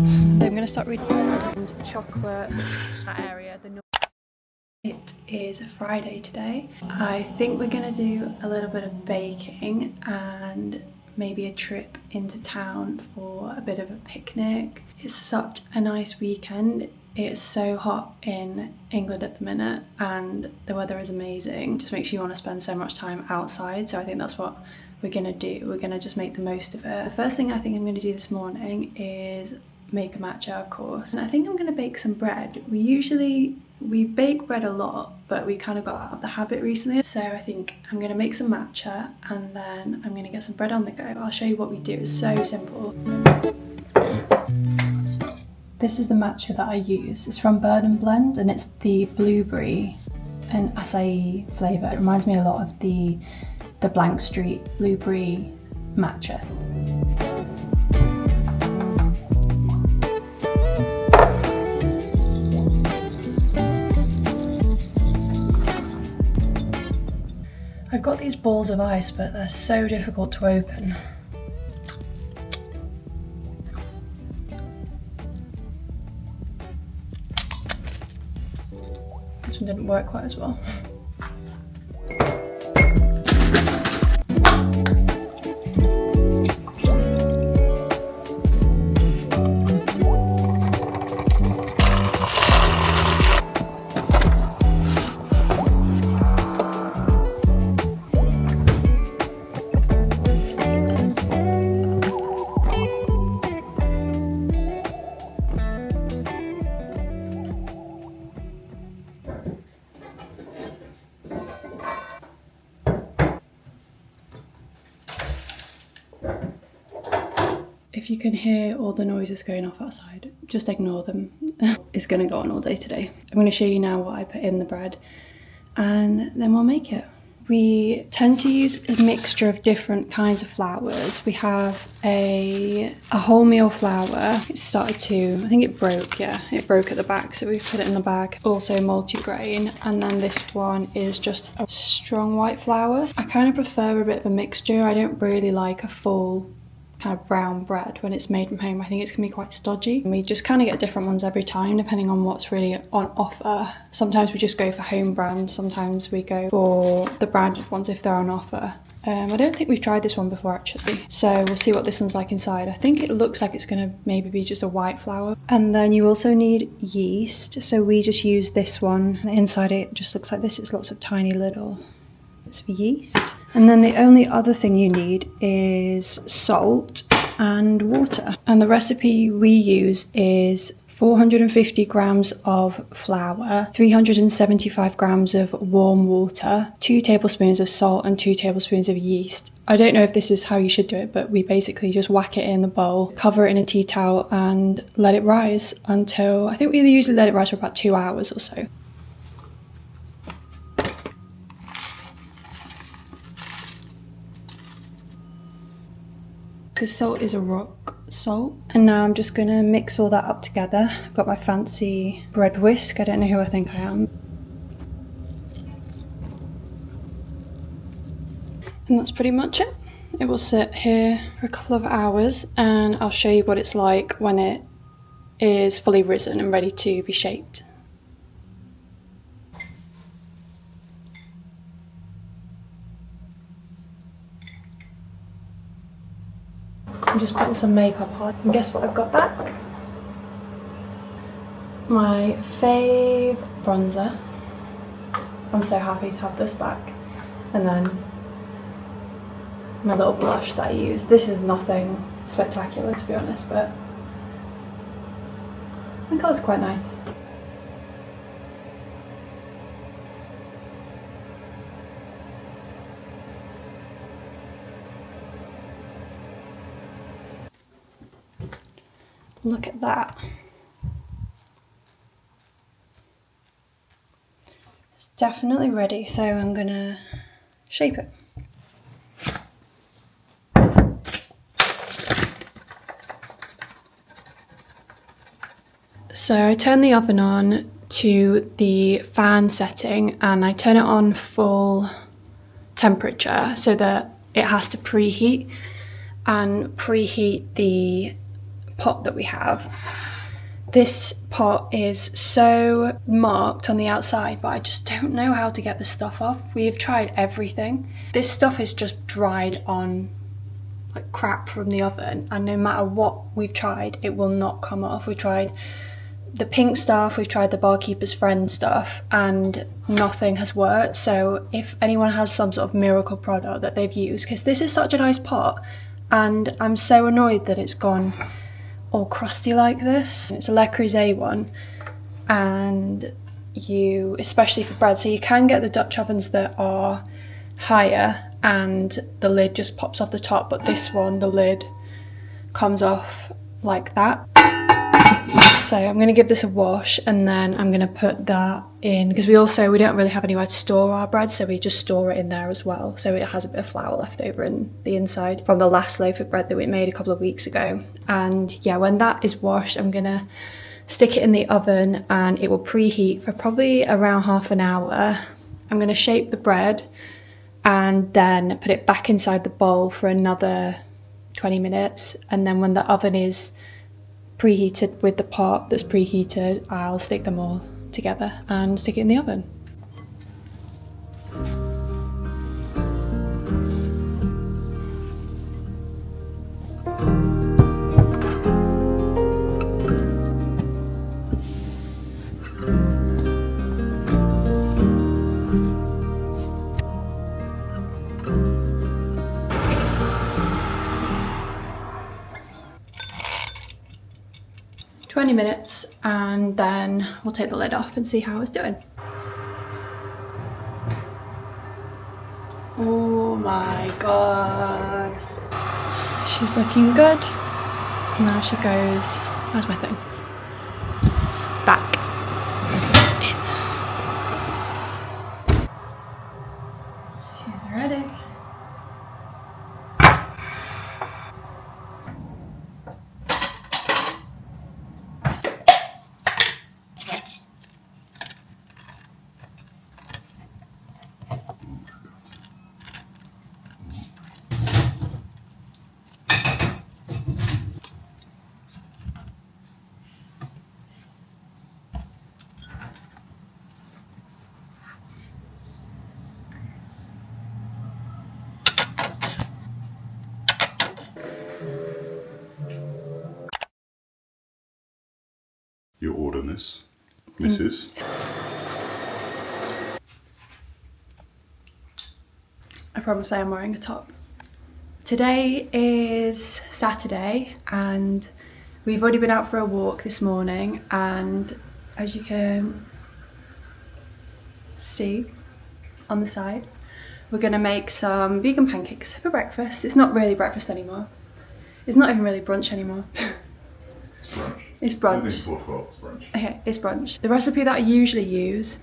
I'm going to start reading and chocolate that area. It is Friday today. I think we're going to do a little bit of baking and maybe a trip into town for a bit of a picnic. It's such a nice weekend. It's so hot in England at the minute and the weather is amazing. Just makes you want to spend so much time outside, so I think that's what we're gonna do. We're gonna just make the most of it. The first thing I think I'm gonna do this morning is make a matcha, of course. And I think I'm gonna bake some bread. We bake bread a lot, but we kind of got out of the habit recently. So I think I'm gonna make some matcha and then I'm gonna get some bread on the go. I'll show you what we do, it's so simple. This is the matcha that I use. It's from Bird and Blend and it's the blueberry and acai flavour. It reminds me a lot of the Blank Street blueberry matcha. I've got these balls of ice, but they're so difficult to open. This one didn't work quite as well. If you can hear all the noises going off outside, just ignore them. It's gonna go on all day today. I'm gonna show you now what I put in the bread and then we'll make it. We tend to use a mixture of different kinds of flours. We have a wholemeal flour. It started to, I think it broke, yeah. It broke at the back, so we put it in the bag. Also multigrain, and then this one is just a strong white flour. I kind of prefer a bit of a mixture. I don't really like a full kind of brown bread when it's made from home. I think it's gonna be quite stodgy. We just kind of get different ones every time depending on what's really on offer. Sometimes we just go for home brand, sometimes we go for the branded ones if they're on offer. I don't think we've tried this one before actually, so we'll see what this one's like inside. I think it looks like it's gonna maybe be just a white flour. And then you also need yeast, so we just use this one. Inside it just looks like this. It's lots of tiny little bits of yeast. And then the only other thing you need is salt and water. And the recipe we use is 450 grams of flour, 375 grams of warm water, 2 tablespoons of salt and 2 tablespoons of yeast. I don't know if this is how you should do it, but we basically just whack it in the bowl, cover it in a tea towel and let it rise until, I think we usually let it rise for about 2 hours or so. This salt is a rock salt. And now I'm just gonna mix all that up together. I've got my fancy bread whisk. I don't know who I think I am. And that's pretty much it. It will sit here for a couple of hours and I'll show you what it's like when it is fully risen and ready to be shaped. I'm just putting some makeup on. And guess what I've got back? My fave bronzer. I'm so happy to have this back. And then my little blush that I use. This is nothing spectacular to be honest, but the colour's quite nice. Look at that. It's definitely ready, so I'm gonna shape it. So I turn the oven on to the fan setting and I turn it on full temperature so that it has to preheat, and preheat the pot that we have. This pot is so marked on the outside, but I just don't know how to get the stuff off. We've tried everything. This stuff is just dried on like crap from the oven, and no matter what we've tried, it will not come off. We tried the pink stuff, we've tried the barkeeper's friend stuff, and nothing has worked. So if anyone has some sort of miracle product that they've used, because this is such a nice pot, and I'm so annoyed that it's gone all crusty like this. It's a Le Creuset one, and you, especially for bread, so you can get the Dutch ovens that are higher and the lid just pops off the top, but this one, the lid comes off like that. So I'm going to give this a wash, and then I'm going to put that in, because we don't really have anywhere to store our bread, so we just store it in there as well, so it has a bit of flour left over in the inside from the last loaf of bread that we made a couple of weeks ago. And yeah, when that is washed, I'm going to stick it in the oven and it will preheat for probably around half an hour. I'm going to shape the bread and then put it back inside the bowl for another 20 minutes, and then when the oven is preheated with the pot that's preheated, I'll stick them all together and stick it in the oven. Minutes, and then we'll take the lid off and see how it's doing. Oh my god, she's looking good. Now she goes, where's my thing? Back in. She's ready. Your order, Miss. Mrs. I promise I am wearing a top. Today is Saturday and we've already been out for a walk this morning, and as you can see on the side, we're going to make some vegan pancakes for breakfast. It's not really breakfast anymore. It's not even really brunch anymore. It's brunch. It's brunch. I think it's 4:12, it's brunch. Okay, it's brunch. The recipe that I usually use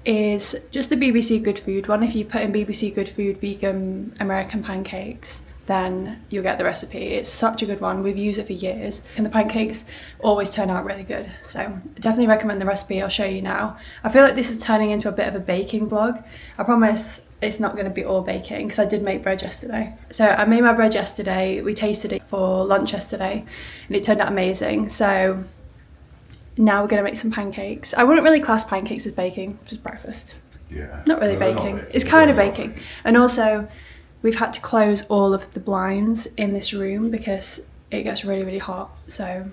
is just the BBC Good Food one. If you put in BBC Good Food vegan American pancakes, then you'll get the recipe. It's such a good one. We've used it for years and the pancakes always turn out really good. So I definitely recommend the recipe. I'll show you now. I feel like this is turning into a bit of a baking vlog. I promise it's not going to be all baking because I did make bread yesterday. So I made my bread yesterday. We tasted it for lunch yesterday and it turned out amazing. So now we're going to make some pancakes. I wouldn't really class pancakes as baking, just breakfast. Yeah. Not really baking. It's kind of baking. And also we've had to close all of the blinds in this room because it gets really, really hot. So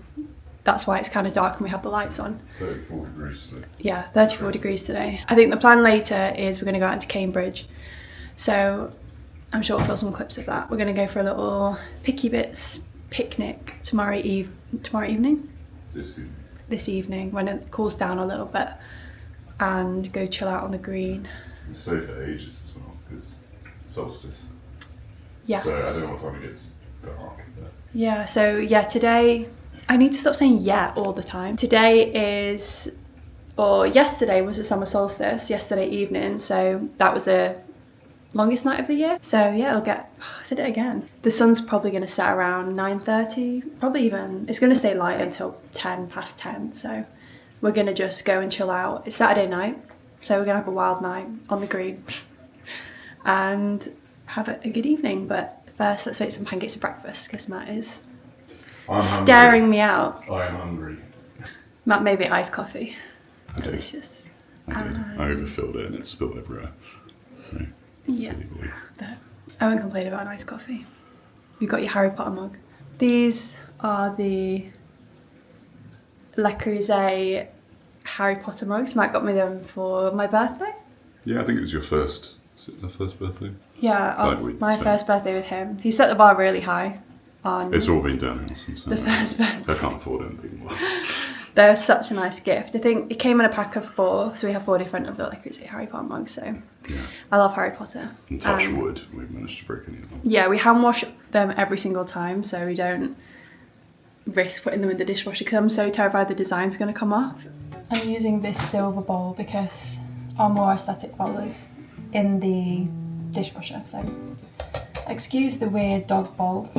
that's why it's kind of dark and we have the lights on. 34 degrees today. Yeah, 34 degrees today. I think the plan later is we're going to go out into Cambridge. So I'm sure we'll film some clips of that. We're going to go for a little Picky Bits picnic tomorrow evening? This evening when it cools down a little bit, and go chill out on the green. It's so for ages as well because solstice. Yeah. So I don't know what time it gets dark. But... Yeah, so yeah, today, I need to stop saying yeah all the time. Today is, or yesterday was the summer solstice, yesterday evening, so that was the longest night of the year. So yeah, I did it again. The sun's probably going to set around 9:30, probably even, it's going to stay light until 10 past 10, so we're going to just go and chill out. It's Saturday night, so we're going to have a wild night on the green and have a good evening. But first, let's make some pancakes for breakfast because Matt is staring me out. I am hungry. Matt made me iced coffee. I do. Delicious. I do. I overfilled it and it's spilled everywhere. So, Yeah, but I won't complain about an iced coffee. You've got your Harry Potter mug. These are the Le Creuset Harry Potter mugs. Matt got me them for my birthday. Yeah, I think it was your first birthday. Yeah, my first birthday with him. He set the bar really high on It's all been downhill since then. the first birthday. I can't afford anything more. They're such a nice gift. I think it came in a pack of 4, so we have 4 different of the Le Creuset Harry Potter mugs, so Yeah. I love Harry Potter. And touch wood, we've managed to break any of them. Yeah, we hand wash them every single time, so we don't risk putting them in the dishwasher because I'm so terrified the design's going to come off. I'm using this silver bowl because our more aesthetic bowl is in the dishwasher, so excuse the weird dog bowl.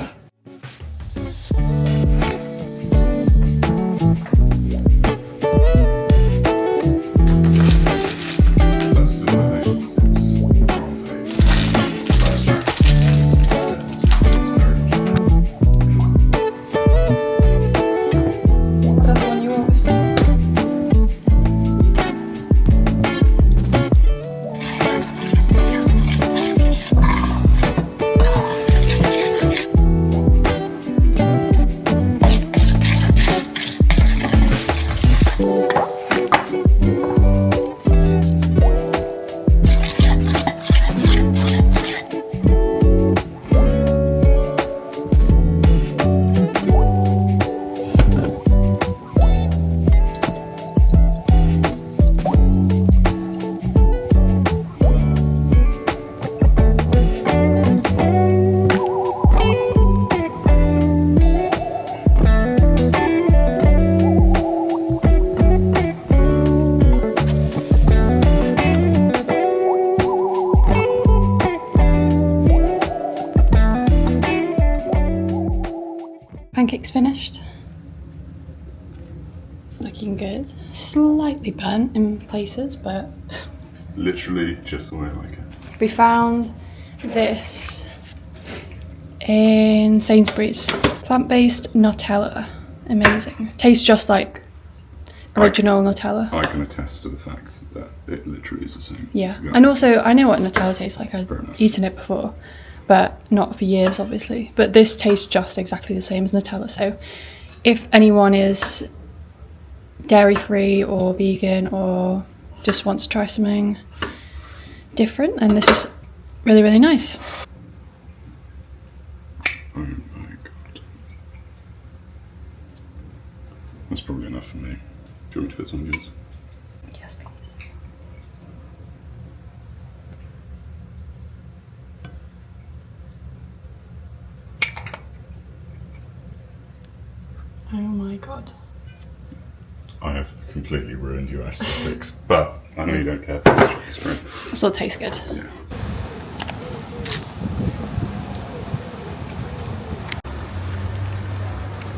Pancakes finished. Looking good. Slightly burnt in places, but Literally just the way I like it. we found this in Sainsbury's. Plant-based Nutella. Amazing. Tastes just like original Nutella. I can attest to the fact that it literally is the same. Yeah. To be And honest. also, I know what Nutella tastes like. I've Fair enough. eaten it before, but not for years, obviously. But this tastes just exactly the same as Nutella. So if anyone is dairy-free or vegan or just wants to try something different, and this is really, really nice. Oh my god. That's probably enough for me. Do you want me to put some on yours? Yes, please. Oh my god. I have completely ruined your aesthetics, but I know you don't care for this spring. It still tastes good. Yeah.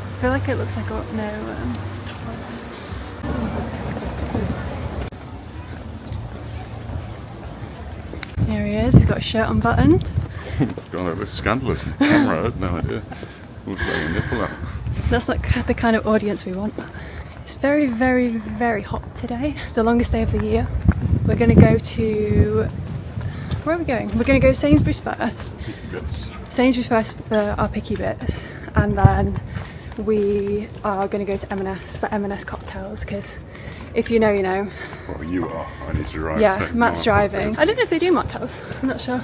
I feel like it looks like Here he is, he's got a shirt unbuttoned. God, that was scandalous. The camera, I had no idea. Looks like a nipple out. That's like the kind of audience we want. It's very, very, very hot today. It's the longest day of the year. We're going to go to... Where are we going? We're going to go Sainsbury's first. Bits. Sainsbury's first for our picky bits. And then we are going to go to M&S for M&S cocktails because if you know, you know. Well, you are. I need to drive. Yeah, so Matt's no, driving. I don't know if they do mocktails. I'm not sure.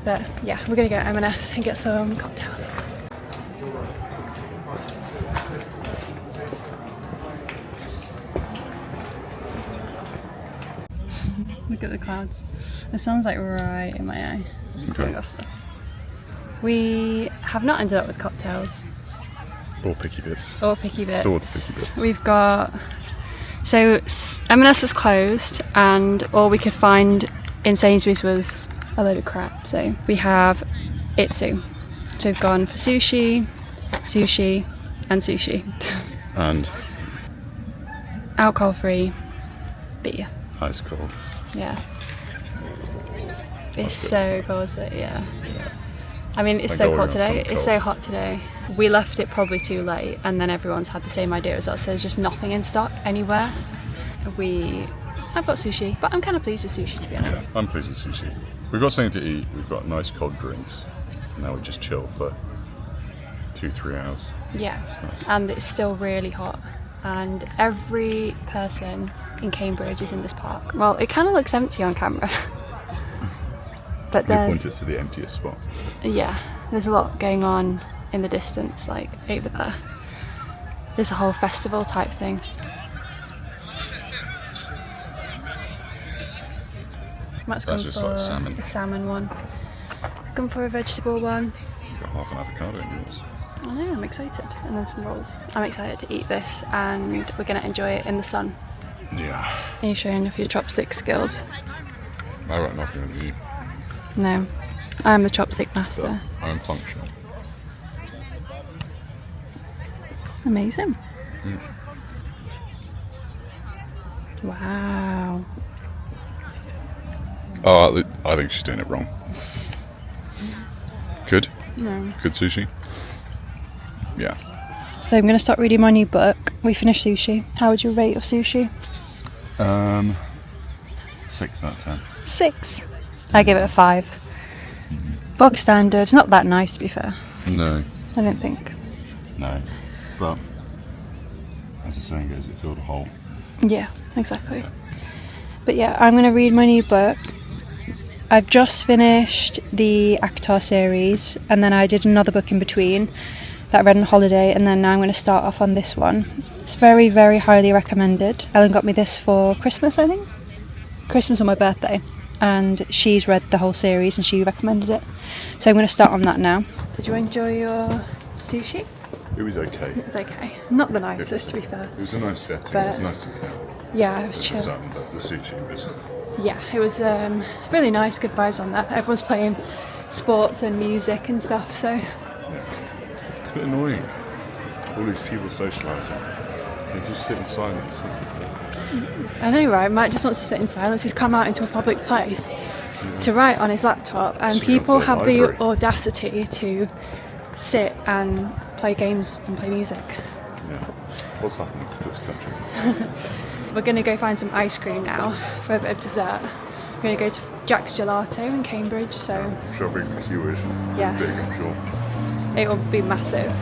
But yeah, we're going to go to M&S and get some cocktails. Look at the clouds. It sounds like right in my eye. Okay. We have not ended up with cocktails Or picky bits. or picky bits. Sort of picky bits. We've got... So M&S was closed and all we could find in Sainsbury's was a load of crap. So we have Itsu. So we've gone for sushi, sushi and sushi. And Alcohol-free beer. ice cold. Yeah. It's That's good, so cold today, yeah. I mean, it's Thank so God cold we're not today. so It's cold. so hot today. we left it probably too late, and then everyone's had the same idea as us. There's just nothing in stock anywhere. I've got sushi, but I'm kind of pleased with sushi, to be honest. Yeah, I'm pleased with sushi. We've got something to eat, we've got nice cold drinks. Now we just chill for 2-3 hours. Yeah, nice. And it's still really hot. And every person in Cambridge is in this park. Well, it kind of looks empty on camera. But we pointed to the emptiest spot. Yeah, there's a lot going on in the distance, like over there. There's a whole festival type thing. Matt's gone just for like salmon. a salmon one. I've gone for a vegetable one. You've got half an avocado in yours. I know, I'm excited. And then some rolls. I'm excited to eat this, and we're going to enjoy it in the sun. Yeah. Are you showing off your chopstick skills? I won't nothing with you. No, I'm the chopstick master. But I'm functional. Amazing. Mm. Wow. Oh, I think she's doing it wrong. Good? No. Good sushi? Yeah. So I'm going to start reading my new book. We finished sushi. How would you rate your sushi? 6 out of 10. 6. I give it a 5. Bog standard. Not that nice, to be fair. No. I don't think. No. But, as the saying goes, it filled a hole. Yeah, exactly. But yeah, I'm going to read my new book. I've just finished the Akatar series, and then I did another book in between that I read on holiday, and then now I'm going to start off on this one. It's very, very highly recommended. Ellen got me this for Christmas, I think. Christmas or my birthday. And she's read the whole series and she recommended it. So I'm going to start on that now. Did you enjoy your sushi? It was okay. It was okay. Not the nicest, to be fair. It was a nice setting. But it was nice to get out. Yeah, it was The chill. sun, but the sushi was... Yeah, it was really nice, good vibes on there. Everyone's playing sports and music and stuff, so... Yeah. It's a bit annoying. All these people socialising. They just sit in silence. I know, right? Matt just wants to sit in silence. He's come out into a public place to write on his laptop, and Should people go to the have the library. audacity to sit and play games and play music. Yeah. What's happening to this country? We're going to go find some ice cream now for a bit of dessert. We're going to go to Jack's Gelato in Cambridge, so Shopping huge. Yeah. Big, I'm sure. it will be massive.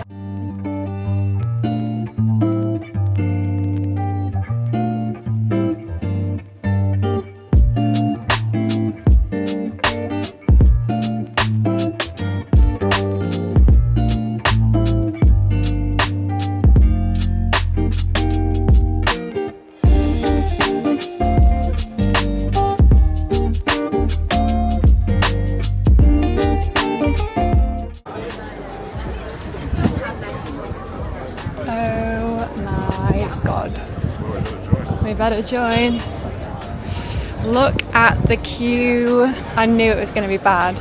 We better join. Look at the queue. I knew it was going to be bad.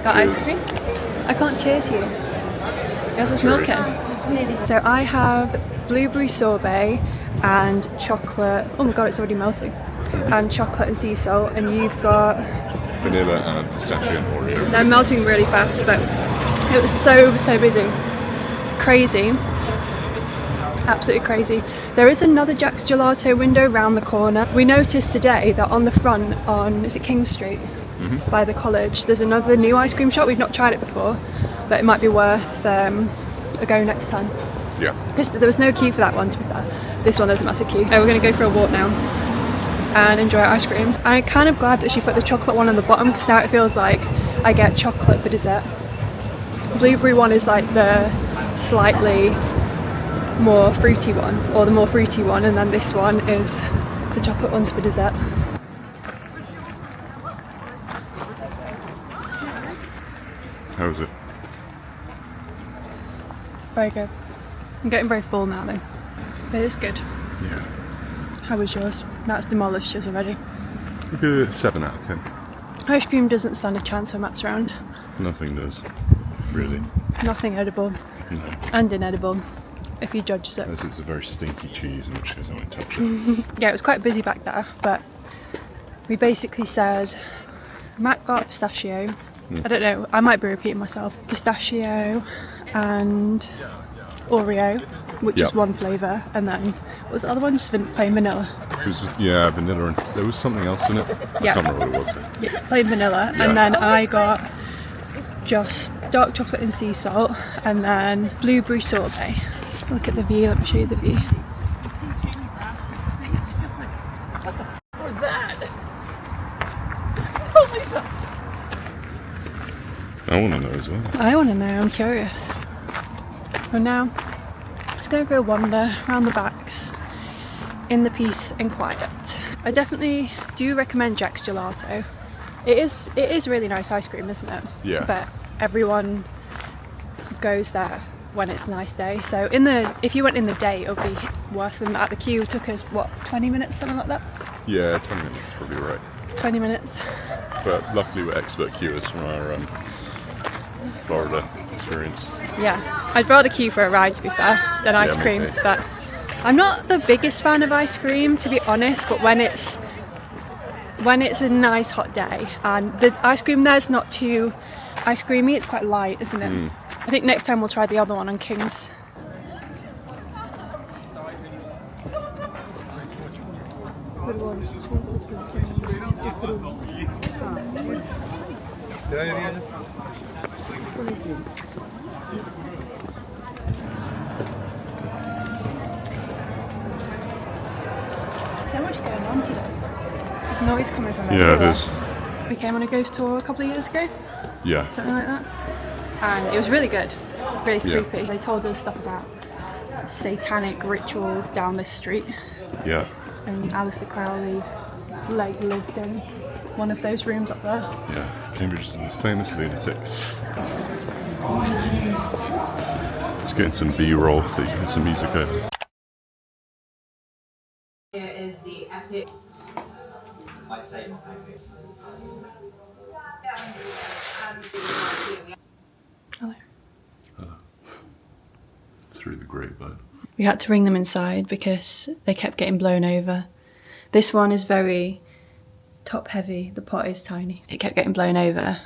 Got ice cream? I can't cheers you. Yours was milking. So I have blueberry sorbet and chocolate. Oh my god, it's already melting. And chocolate and sea salt, and you've got Vanilla and pistachio and Oreo. they're melting really fast, but it was so busy. Crazy. Absolutely crazy. There is another Jack's Gelato window round the corner. We noticed today that on the front on, is it King Street? By the college, there's another new ice cream shop. We've not tried it before, but it might be worth a go next time. Yeah. Because there was no queue for that one, to be fair. This one there's a massive queue. We're going to go for a walk now and enjoy our ice cream. I'm kind of glad that she put the chocolate one on the bottom, because now it feels like I get chocolate for dessert. Blueberry one is like the slightly more fruity one, or the more fruity one, and then this one is the chocolate ones for dessert. How is it? Very good. I'm getting very full now though. But it's good. Yeah. How was yours? That's demolished us already. Good 7 out of 10. Ice cream doesn't stand a chance when Matt's around. Nothing does, really. Nothing edible. No. And inedible, if he judges it. Unless it's a very stinky cheese, in which case I won't touch it. Yeah, it was quite busy back there, but we basically said Matt got pistachio. I don't know, I might be repeating myself. Pistachio and Oreo, which is one flavour, and then what was the other one? Just plain vanilla. It was, yeah, vanilla, and there was something else in it. Yeah. I can't remember what it was. Yeah, plain vanilla, and then I got just dark chocolate and sea salt, and then blueberry sorbet. Look at the view, let me show you the view. What the f was that? Holy fuck! I want to know as well. I want to know, I'm curious. Well, now let's go for a wander around the backs in the peace and quiet. I definitely do recommend Jack's Gelato. It is really nice ice cream, isn't it? Yeah. But everyone goes there when it's a nice day. So if you went in the day, it would be worse than that. The queue took us, what, 20 minutes, something like that? Yeah, 20 minutes is probably right. 20 minutes. But luckily we're expert queuers from our Florida experience. Yeah, I'd rather queue for a ride, to be fair, than ice cream. Me too. But I'm not the biggest fan of ice cream, to be honest, but when it's a nice hot day and the ice cream there's not too ice creamy, it's quite light, isn't it? I think next time we'll try the other one on King's. So much going on today. There's noise coming from everywhere. Yeah, it is. We came on a ghost tour a couple of years ago, Yeah. something like that, and it was really good, really Yeah. creepy. They told us stuff about satanic rituals down this street, Yeah. and Alistair Crowley lived in one of those rooms up there. Yeah. Cambridge is the most famous lunatic. Let's get in some B-roll that you can put some music over. Here is the epic. I say my pancake. Hello. Through the grapevine. We had to bring them inside because they kept getting blown over. This one is very top heavy, the pot is tiny. It kept getting blown over,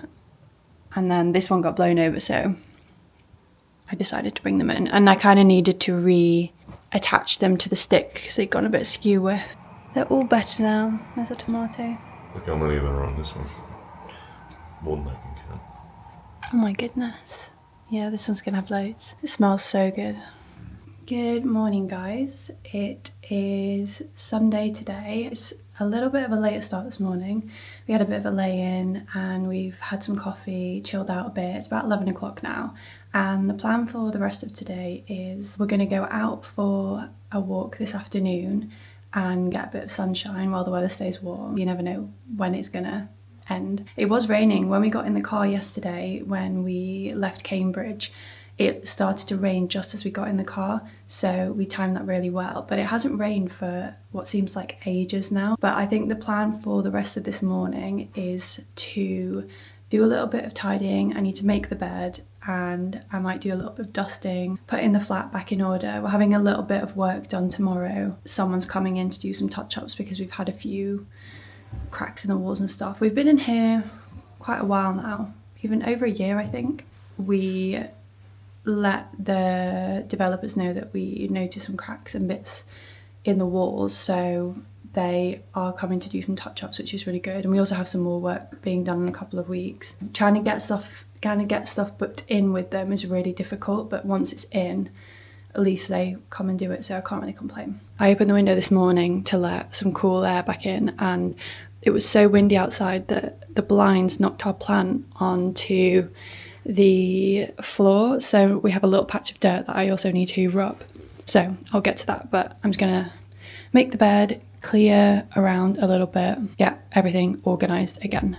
and then this one got blown over, so I decided to bring them in, and I kind of needed to reattach them to the stick because they'd gone a bit skew with. They're all better now. There's a tomato. Look how many there are on this one. More than I can count. Oh my goodness. Yeah, this one's gonna have loads. It smells so good. Good morning, guys. It is Sunday today. It's a little bit of a later start this morning. We had a bit of a lay-in and we've had some coffee, chilled out a bit. It's about 11 o'clock now. And the plan for the rest of today is we're gonna go out for a walk this afternoon and get a bit of sunshine while the weather stays warm. You never know when it's gonna end. It was raining when we got in the car yesterday. When we left Cambridge, it started to rain just as we got in the car, so we timed that really well. But it hasn't rained for what seems like ages now. But I think the plan for the rest of this morning is to do a little bit of tidying. I need to make the bed, and I might do a little bit of dusting, putting the flat back in order. We're having a little bit of work done tomorrow. Someone's coming in to do some touch-ups because we've had a few cracks in the walls and stuff. We've been in here quite a while now, even over a year I think. We let the developers know that we noticed some cracks and bits in the walls, so they are coming to do some touch-ups, which is really good. And we also have some more work being done in a couple of weeks. Trying to get stuff booked in with them is really difficult, but once it's in, at least they come and do it, so I can't really complain. I opened the window this morning to let some cool air back in, and it was so windy outside that the blinds knocked our plant onto the floor, so we have a little patch of dirt that I also need to rub. So I'll get to that, but I'm just gonna make the bed, clear around a little bit, get everything organised again.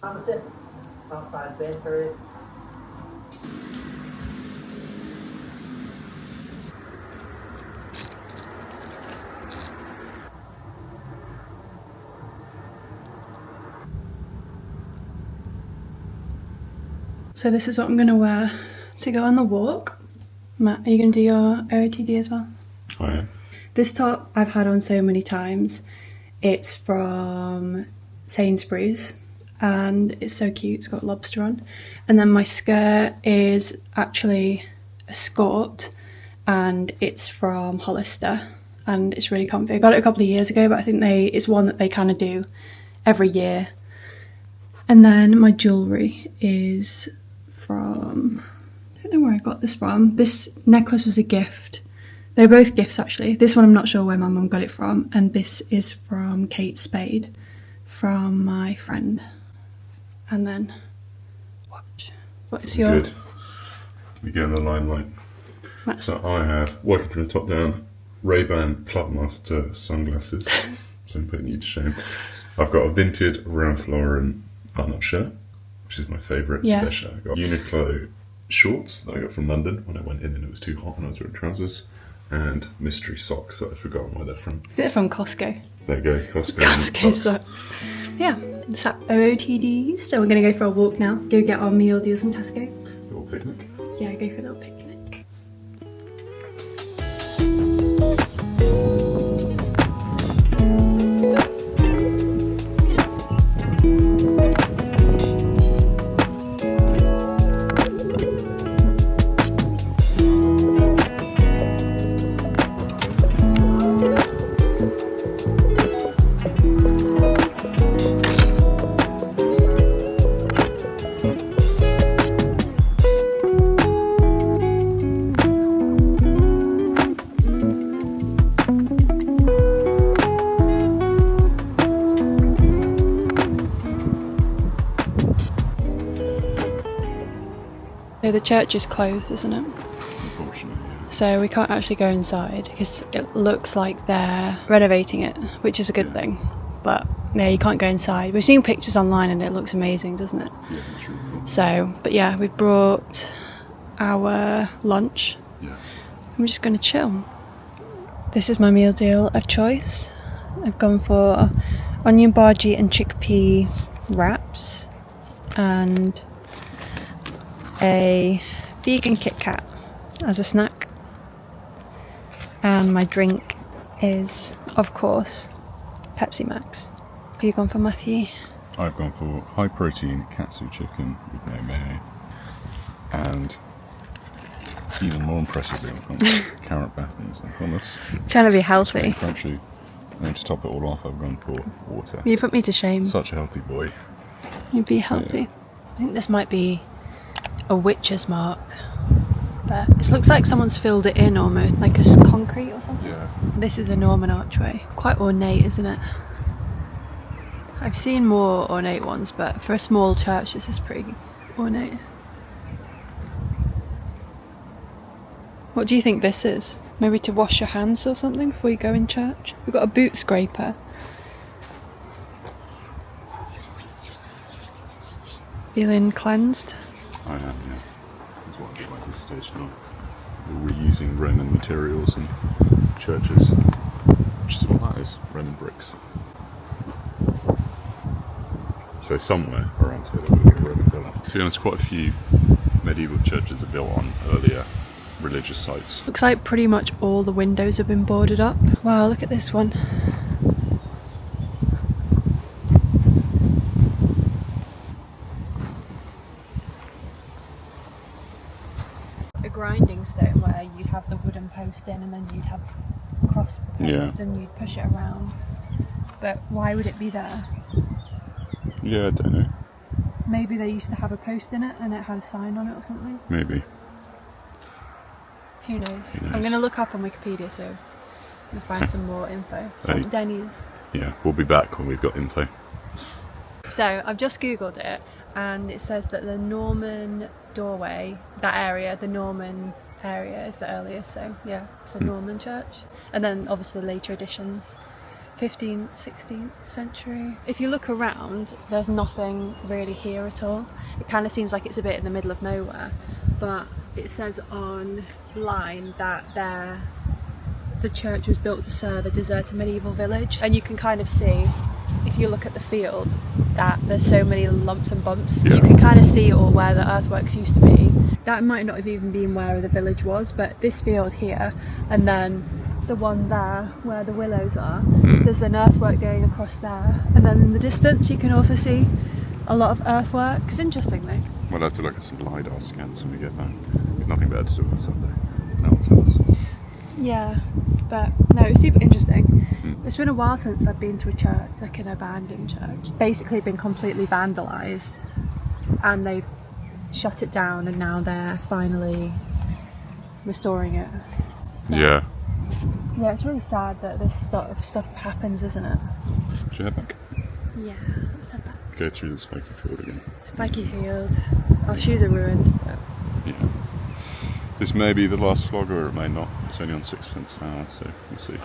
Opposite, outside bakery. So this is what I'm gonna wear to go on the walk. Matt, are you gonna do your OOTD as well? I am. This top I've had on so many times. It's from Sainsbury's and it's so cute, it's got lobster on. And then my skirt is actually a skirt and it's from Hollister and it's really comfy. I got it a couple of years ago, but I think it's one that they kind of do every year. And then my jewellery is from, I don't know where I got this from. This necklace was a gift. They're both gifts actually. This one I'm not sure where my mum got it from, and this is from Kate Spade, from my friend. And then, what is your... Good. We get in the limelight. So I have, working from the top down, Ray-Ban Clubmaster sunglasses. So I'm putting you to shame. I've got a vintage Ralph Lauren button-up shirt, which is my favourite. Yeah. Special. I got Uniqlo shorts that I got from London when I went in and it was too hot when I was wearing trousers, and mystery socks that I've forgotten where they're from. They're from Costco. There you go, Costco. Costco socks. Yeah, it's that OOTD. So we're gonna go for a walk now. Go get our meal, do some Tesco. Little picnic. Yeah, go for a little picnic. So the church is closed, isn't it? Unfortunately, yeah. So we can't actually go inside because it looks like they're renovating it, which is a good thing. But yeah, you can't go inside. We've seen pictures online and it looks amazing, doesn't it? Yeah, it's really cool. So, but yeah, we brought our lunch. Yeah. I'm just going to chill. This is my meal deal of choice. I've gone for onion bhaji and chickpea wraps and a vegan Kit Kat as a snack. And my drink is, of course, Pepsi Max. Have you gone for, Matthew? I've gone for high protein katsu chicken with no mayo, and even more impressively, I've gone for carrot battens and hummus. Trying to be healthy. Crunchy. And then to top it all off, I've gone for water. You put me to shame. Such a healthy boy. You'd be healthy. Yeah. I think this might be a witch's mark. But it looks like someone's filled it in almost, like a concrete or something. Yeah. This is a Norman archway. Quite ornate, isn't it? I've seen more ornate ones, but for a small church, this is pretty ornate. What do you think this is? Maybe to wash your hands or something before you go in church? We've got a boot scraper. Feeling cleansed? I am, yeah. That's what I do at this stage now. We're reusing Roman materials in churches, which is what that is, Roman bricks. So somewhere around here there will be a Roman villa. To be honest, quite a few medieval churches are built on earlier religious sites. Looks like pretty much all the windows have been boarded up. Wow, look at this one. A grinding stone where you'd have the wooden post in and then you'd have cross posts and you'd push it around. But why would it be there? Yeah, I don't know. Maybe they used to have a post in it and it had a sign on it or something. Maybe. Who knows? Who knows? I'm going to look up on Wikipedia, so I'm going to find some more info. St. Denis. Yeah, we'll be back when we've got info. So I've just googled it and it says that the Norman doorway, that area, the Norman area is the earliest, so yeah, it's a Norman church. And then obviously later additions, 15th, 16th century. If you look around, there's nothing really here at all. It kind of seems like it's a bit in the middle of nowhere, but it says online that the church was built to serve a deserted medieval village, and you can kind of see, if you look at the field, that there's so many lumps and bumps. Yeah. You can kind of see all where the earthworks used to be. That might not have even been where the village was, but this field here, and then the one there where the willows are, there's an earthwork going across there, and then in the distance you can also see a lot of earthwork. It's interesting though. We'll have to look at some LiDAR scans when we get back. There's nothing better to do on Sunday. No one tells us. Yeah, but no, it's super interesting. It's been a while since I've been to a church, like an abandoned church. Basically been completely vandalised and they've shut it down and now they're finally restoring it. So, Yeah. yeah, it's really sad that this sort of stuff happens, isn't it? Should we head back? Yeah, let's head back. Go through the spiky field again. Spiky field. Our shoes are ruined. But Yeah. This may be the last vlog or it may not. It's only on 6% now, so we'll see.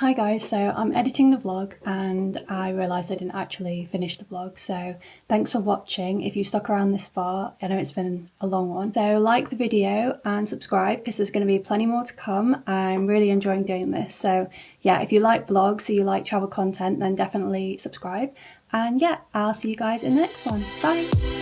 hi guys, so I'm editing the vlog and I realised I didn't actually finish the vlog, so thanks for watching. If you stuck around this far, I know it's been a long one, so like the video and subscribe because there's going to be plenty more to come. I'm really enjoying doing this, so yeah, if you like vlogs or you like travel content, then definitely subscribe, and yeah, I'll see you guys in the next one. Bye!